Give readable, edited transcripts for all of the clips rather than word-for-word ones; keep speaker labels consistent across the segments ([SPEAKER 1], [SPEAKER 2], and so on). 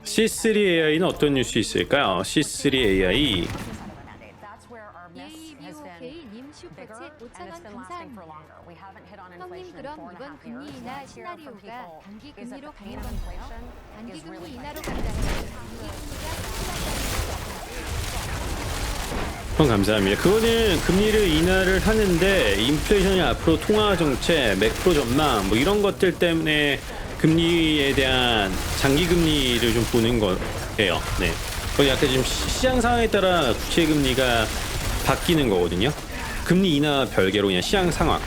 [SPEAKER 1] C3AI는 어떤 뉴스 있을까요? C3AI
[SPEAKER 2] 예이미오케이님 슈퍼챗 5,000원 감사합니다. 형님 그럼 이번 금리 인하 시나리오가 단기 금리로 가는 건가요? 단기 금리 인하로 간다면 단기 금리가
[SPEAKER 1] 감사합니다. 그거는 금리를 인하를 하는데 인플레이션이 앞으로 통화 정책, 매크로 전망 뭐 이런 것들 때문에 금리에 대한 장기 금리를 좀 보는 거예요. 네. 그건 약간 지금 시장 상황에 따라 구체 금리가 바뀌는 거거든요. 금리 인하 별개로 그냥 시장 상황.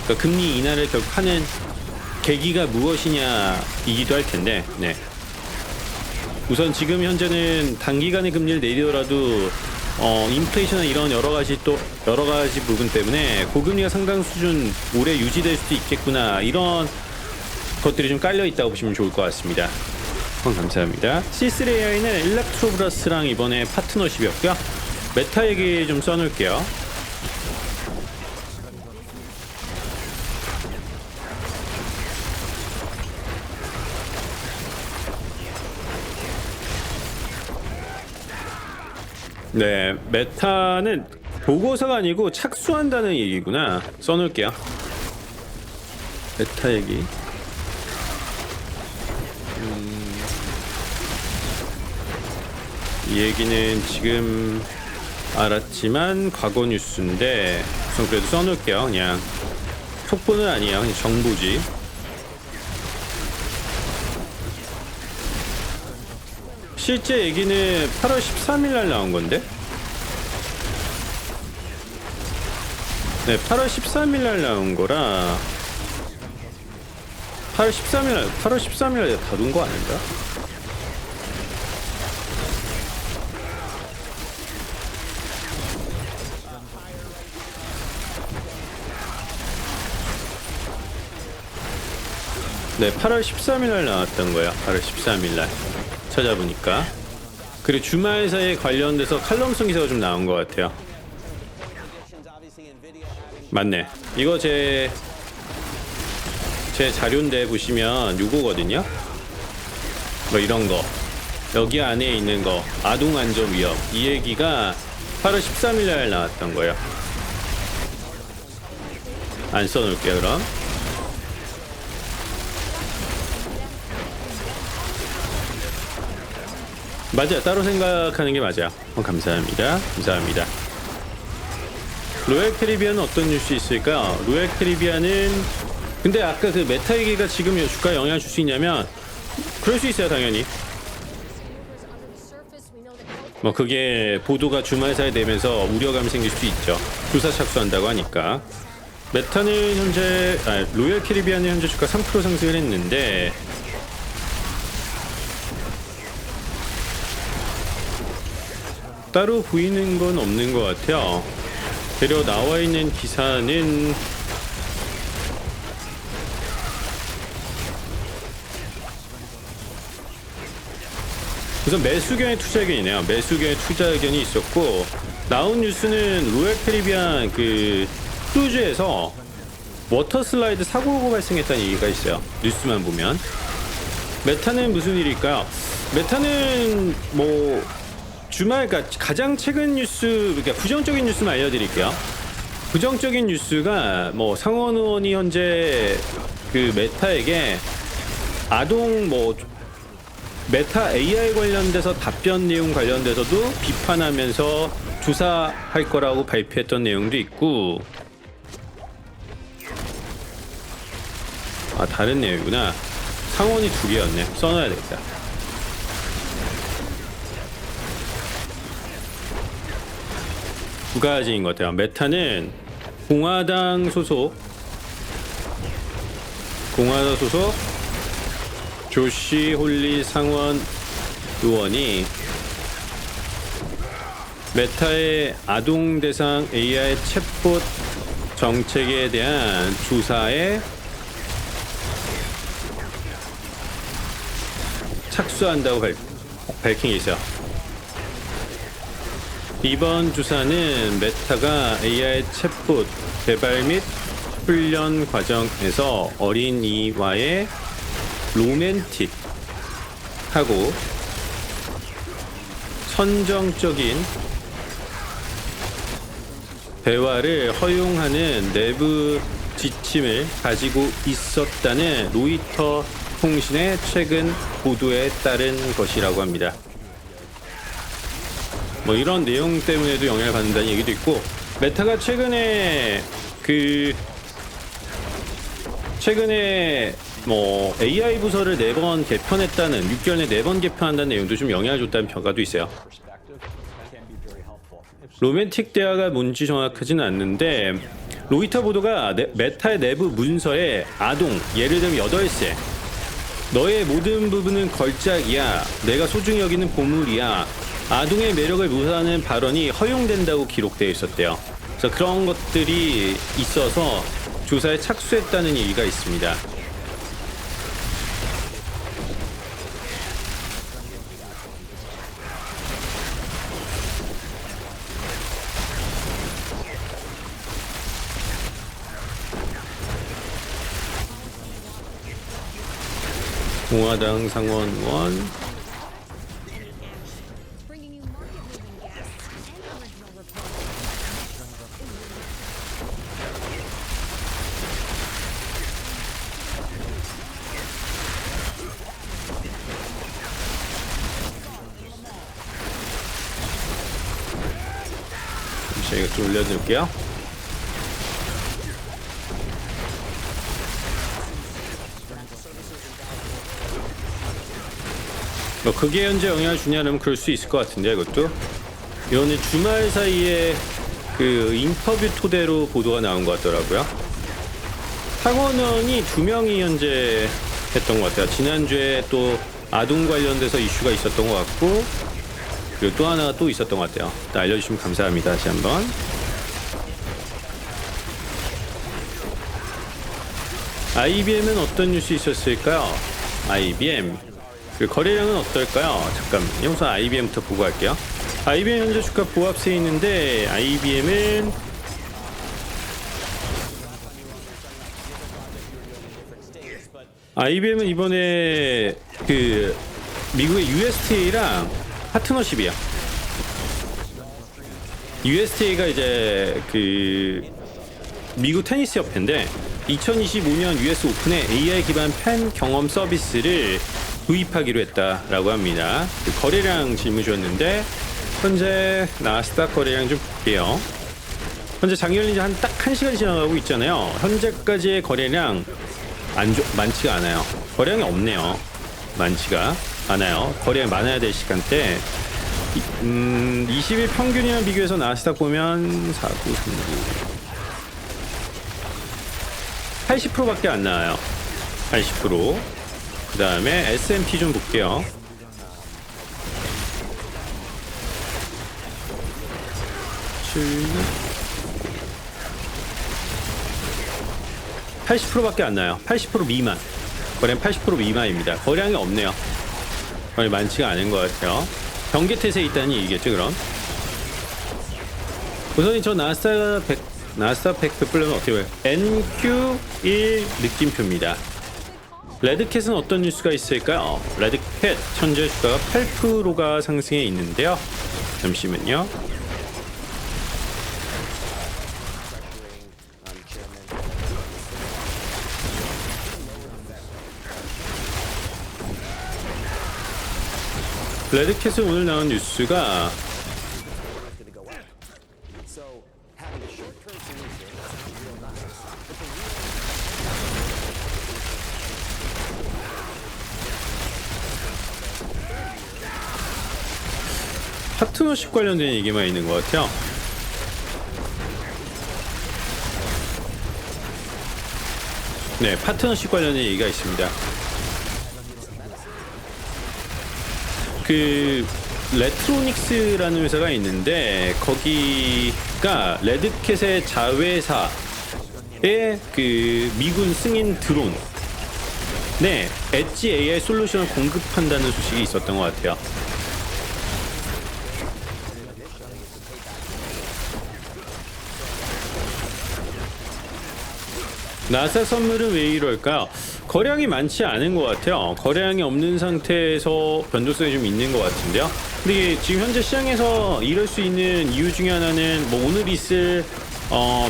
[SPEAKER 1] 그러니까 금리 인하를 결국 하는 계기가 무엇이냐이기도 할 텐데, 네. 우선 지금 현재는 단기간의 금리를 내리더라도 인플레이션이나 이런 여러 가지 부분 때문에 고금리가 상당 수준 오래 유지될 수도 있겠구나 이런 것들이 좀 깔려 있다고 보시면 좋을 것 같습니다. 감사합니다. C3AI는 일렉트로브라스랑 이번에 파트너십이었고요. 메타 얘기 좀 써놓을게요. 네, 메타는 보고서가 아니고 착수한다는 얘기구나. 써놓을게요. 메타 얘기. 이 얘기는 지금 알았지만 과거 뉴스인데 우선 그래도 써놓을게요. 그냥 속보는 아니에요. 그냥 정보지. 실제 얘기는 8월 13일 날 나온 건데. 네, 8월 13일 날 나온 거라 8월 13일 날 다룬 거 아닌가? 네, 8월 13일 날 나왔던 거예요. 8월 13일 날 찾아보니까. 그리고 주말 사이에 관련돼서 칼럼성 기사가 좀 나온 것 같아요. 맞네. 이거 제 자료인데 보시면 요거거든요. 뭐 이런 거. 여기 안에 있는 거. 아동 안전 위협. 이 얘기가 8월 13일 날 나왔던 거예요. 안 써놓을게요, 그럼. 맞아요. 따로 생각하는 게 맞아요. 감사합니다. 감사합니다. 로얄 캐리비안은 어떤 뉴스 있을까? 로얄 캐리비안은 근데 아까 그 메타 얘기가 지금 주가에 영향을 줄 수 있냐면 그럴 수 있어요. 당연히. 뭐 그게 보도가 주말 사이에 되면서 우려감이 생길 수 있죠. 조사 착수한다고 하니까. 메타는 현재 로얄 캐리비안은 현재 주가 3% 상승을 했는데 따로 보이는 건 없는 것 같아요. 대려 나와 있는 기사는 우선 매수견의 투자 의견이네요. 매수견의 투자 의견이 있었고 나온 뉴스는 로얄 캐리비안 그 크루즈에서 워터 슬라이드 사고가 발생했다는 얘기가 있어요. 뉴스만 보면. 메타는 무슨 일일까요? 메타는 뭐 주말 그러니까 가장 최근 뉴스 그러니까 부정적인 뉴스만 알려드릴게요. 부정적인 뉴스가 뭐 상원 의원이 현재 그 메타에게 아동 뭐 메타 AI 관련돼서 답변 내용 관련돼서도 비판하면서 조사할 거라고 발표했던 내용도 있고 다른 내용이구나. 상원이 두 개였네. 써놔야 되겠다. 두 가지인 것 같아요. 메타는 공화당 소속 조시 홀리 상원 의원이 메타의 아동 대상 AI 챗봇 정책에 대한 조사에 착수한다고 밝힌 게 있어요. 이번 조사는 메타가 AI 챗봇 개발 및 훈련 과정에서 어린이와의 로맨틱하고 선정적인 대화를 허용하는 내부 지침을 가지고 있었다는 로이터 통신의 최근 보도에 따른 것이라고 합니다. 뭐 이런 내용 때문에도 영향을 받는다는 얘기도 있고, 메타가 최근에 뭐 AI 부서를 4번 개편했다는, 6개월 내 4번 개편한다는 내용도 좀 영향을 줬다는 평가도 있어요. 로맨틱 대화가 뭔지 정확하지는 않는데, 로이터 보도가 메타의 내부 문서에 아동, 예를 들면 8세, 너의 모든 부분은 걸작이야, 내가 소중히 여기는 보물이야, 아동의 매력을 묘사하는 발언이 허용된다고 기록되어 있었대요. 그래서 그런 것들이 있어서 조사에 착수했다는 얘기가 있습니다. 공화당 상원원 저희가 좀 올려드릴게요. 뭐 그게 현재 영향을 주냐면 그럴 수 있을 것 같은데, 이것도 이거는 주말 사이에 그 인터뷰 토대로 보도가 나온 것 같더라고요. 상원원이 2명이 현재 했던 것 같아요. 지난주에 또 아동 관련돼서 이슈가 있었던 것 같고, 그리고 또 하나 또 있었던 것 같아요. 알려주시면 감사합니다. 다시 한번. IBM은 어떤 뉴스 있었을까요? IBM 그 거래량은 어떨까요? 잠깐만요. 우선 IBM부터 보고 갈게요. IBM 현재 주가 보합세에 있는데, IBM은 이번에 그 미국의 USTA랑 파트너십이야. USTA가 이제 그 미국 테니스 협회인데, 2025년 US 오픈에 AI 기반 팬 경험 서비스를 도입하기로 했다라고 합니다. 그 거래량 질문 주었는데, 현재 나스닥 거래량 좀 볼게요. 현재 장렬히 이제 딱 1시간이 지나가고 있잖아요. 현재까지의 거래량 많지가 않아요. 거래량이 없네요. 많지가 않아요. 거래량이 많아야 될 시간대. 20일 평균이랑 비교해서 나스닥 보면 4939 80%밖에 안 나와요. 80%. 그 다음에 S&P 좀 볼게요. 80%밖에 안 나요. 80% 미만. 거래량 80% 미만입니다. 거래량이 없네요. 거의 많지가 않은 것 같아요. 경계태세에 있다는 얘기겠죠, 그럼? 우선 저 나스닥 100 베풀려면 어떻게 봐요? NQ1 느낌표입니다. 레드캣은 어떤 뉴스가 있을까요? 레드캣 현재 주가가 8%가 상승해 있는데요. 잠시만요. 레드캣은 오늘 나온 뉴스가 파트너십 관련된 얘기만 있는 것 같아요. 네, 파트너십 관련된 얘기가 있습니다. 그 레트로닉스라는 회사가 있는데, 거기가 레드캣의 자회사의 그 미군 승인 드론, 네, 엣지 AI 솔루션을 공급한다는 소식이 있었던 것 같아요. 나사 선물은 왜 이럴까요? 거래량이 많지 않은 것 같아요. 거래량이 없는 상태에서 변동성이 좀 있는 것 같은데요. 근데 이게 지금 현재 시장에서 이럴 수 있는 이유 중에 하나는 뭐 오늘 있을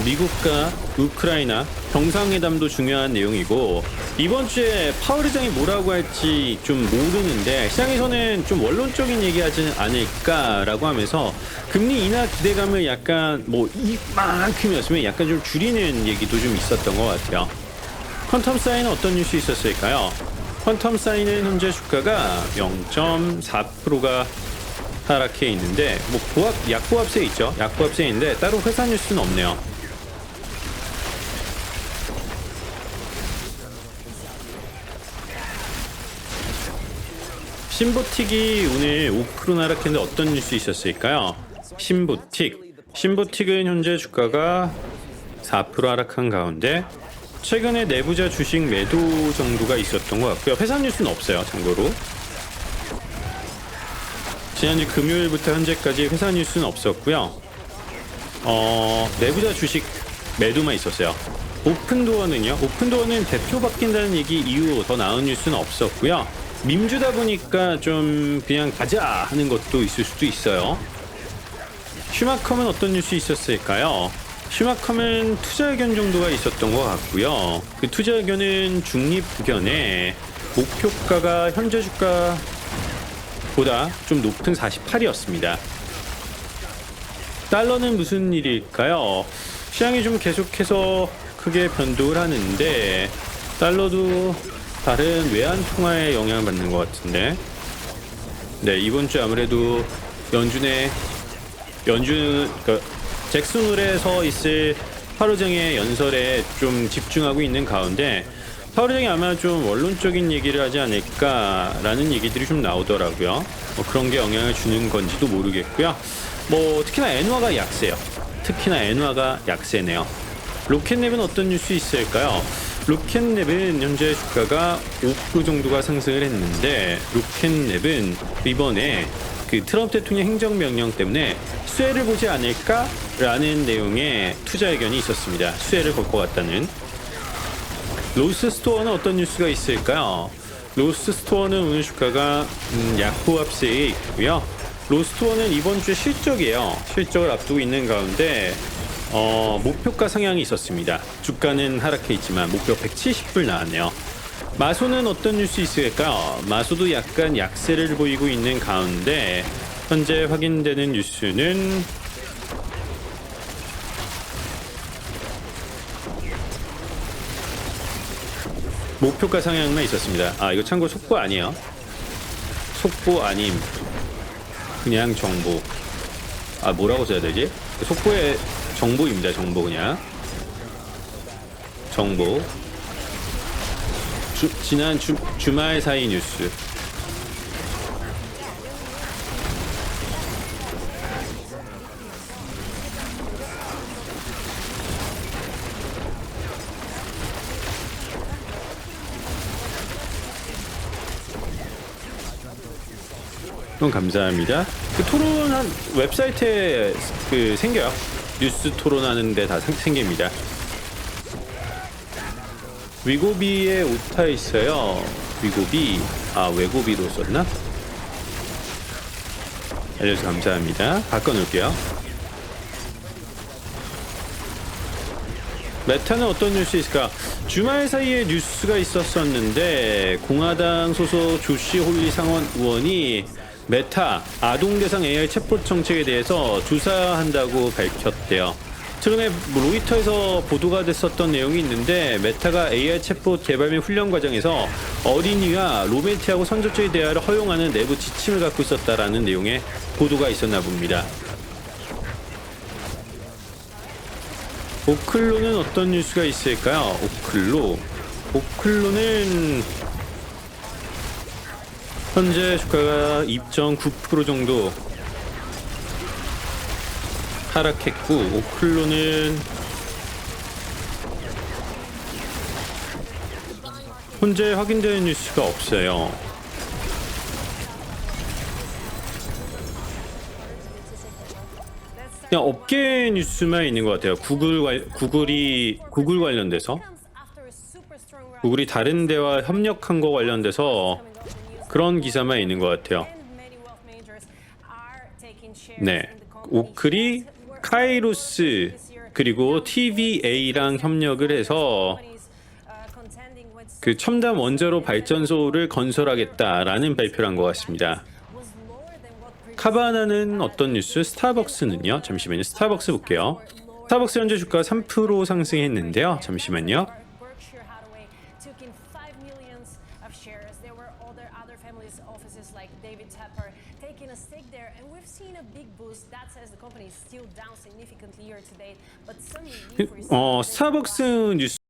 [SPEAKER 1] 미국과 우크라이나 정상회담도 중요한 내용이고, 이번 주에 파월 의장이 뭐라고 할지 좀 모르는데 시장에서는 좀 원론적인 얘기하지는 않을까라고 하면서 금리 인하 기대감을 약간 뭐 이만큼이었으면 약간 좀 줄이는 얘기도 좀 있었던 것 같아요. 퀀텀 사인은 어떤 뉴스 있었을까요? 퀀텀 사인은 현재 주가가 0.4%가 하락해 있는데, 뭐 약보합세 있죠. 약보합세 있는데 따로 회사 뉴스는 없네요. 신보틱이 오늘 5% 하락했는데 어떤 뉴스 있었을까요? 신보틱은 현재 주가가 4% 하락한 가운데 최근에 내부자 주식 매도 정도가 있었던 것 같고요. 회사 뉴스는 없어요. 참고로 지난주 금요일부터 현재까지 회사 뉴스는 없었고요. 내부자 주식 매도만 있었어요. 오픈도어는 대표 바뀐다는 얘기 이후 더 나은 뉴스는 없었고요. 밈주다 보니까 좀 그냥 가자 하는 것도 있을 수도 있어요. 슈마컴은 어떤 뉴스 있었을까요? 슈마컴은 투자 의견 정도가 있었던 것 같고요. 그 투자 의견은 중립 의견에 목표가가 현재 주가보다 좀 높은 48이었습니다. 달러는 무슨 일일까요? 시장이 좀 계속해서 크게 변동을 하는데 달러도 다른 외환 통화에 영향을 받는 것 같은데, 네, 이번 주 아무래도 그러니까 잭슨홀에서 있을 파르쟁의 연설에 좀 집중하고 있는 가운데 파르쟁이 아마 좀 원론적인 얘기를 하지 않을까라는 얘기들이 좀 나오더라고요. 뭐 그런 게 영향을 주는 건지도 모르겠고요. 뭐 특히나 엔화가 약세네요. 로켓랩은 어떤 뉴스 있을까요? 로켓랩은 현재 주가가 5% 정도가 상승을 했는데, 로켓랩은 이번에 그 트럼프 대통령 행정명령 때문에 수혜를 보지 않을까라는 내용의 투자 의견이 있었습니다. 수혜를 볼 것 같다는. 로스스토어는 어떤 뉴스가 있을까요? 로스스토어는 오늘 주가가 약보합세에 있고요. 로스스토어는 이번 주에 실적이에요. 실적을 앞두고 있는 가운데 목표가 상향이 있었습니다. 주가는 하락해 있지만 목표 170불 나왔네요. 마소는 어떤 뉴스 있을까요? 마소도 약간 약세를 보이고 있는 가운데 현재 확인되는 뉴스는 목표가 상향만 있었습니다. 아, 이거 참고 속보 아니에요. 속보 아님. 그냥 정보. 아, 뭐라고 써야 되지? 속보의 정보입니다. 정보 그냥. 정보. 지난 주말 사이 뉴스. 그럼 감사합니다. 그 토론한 웹사이트에 그 생겨요. 뉴스 토론하는 데 다 생깁니다. 위고비에 오타 있어요. 위고비. 아, 외고비로 썼나? 알려줘서 감사합니다. 바꿔놓을게요. 메타는 어떤 뉴스 있을까? 주말 사이에 뉴스가 있었었는데 공화당 소속 조시 홀리 상원 의원이 메타 아동 대상 AI 챗봇 정책에 대해서 조사한다고 밝혔대요. 최근에 로이터에서 보도가 됐었던 내용이 있는데, 메타가 AI 챗봇 개발 및 훈련 과정에서 어린이와 로맨티하고 선조적인 대화를 허용하는 내부 지침을 갖고 있었다라는 내용의 보도가 있었나 봅니다. 오클로는 어떤 뉴스가 있을까요? 오클로는 현재 주가가 2.9% 정도 하락했고, 오클로는 현재 확인되는 뉴스가 없어요. 그냥 업계 뉴스만 있는 것 같아요. 구글 관련돼서. 구글이 다른 데와 협력한 거 관련돼서 그런 기사만 있는 것 같아요. 네, 오클이 카이로스 그리고 TVA랑 협력을 해서 그 첨단 원자로 발전소를 건설하겠다라는 발표를 한 것 같습니다. 카바나는 어떤 뉴스? 스타벅스는요? 잠시만요. 스타벅스 볼게요. 스타벅스 현재 주가가 3% 상승했는데요. 잠시만요. 스타벅스 뉴스